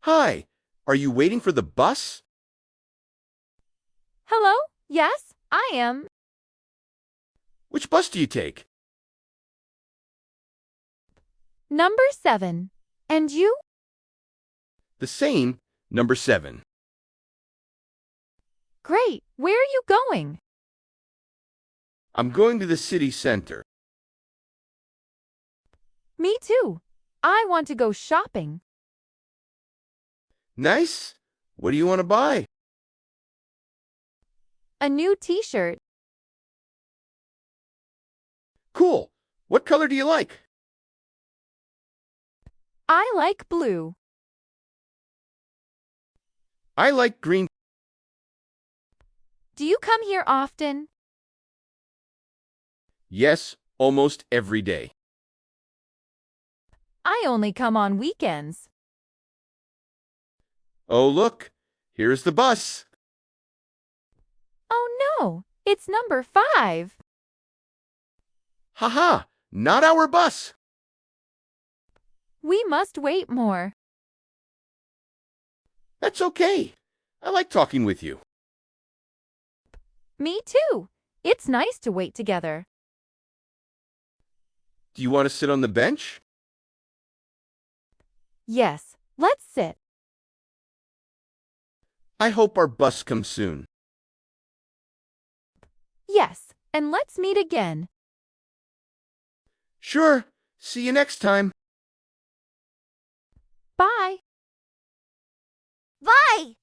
Hi, are you waiting for the bus? Hello? Yes, I am. Which bus do you take? Number 7. And you? The same, number 7. Great. Where are you going? I'm going to the city center. Me too. I want to go shopping. Nice. What do you want to buy? A new t-shirt. Cool. What color do you like? I like blue. I like green. Do you come here often? Yes, almost every day. I only come on weekends. Oh, look. Here's the bus. Oh no, it's number 5. Haha, not our bus. We must wait more. That's okay. I like talking with you. Me too. It's nice to wait together. Do you want to sit on the bench? Yes, let's sit. I hope our bus comes soon. Yes, and let's meet again. Sure. See you next time. Bye. Bye!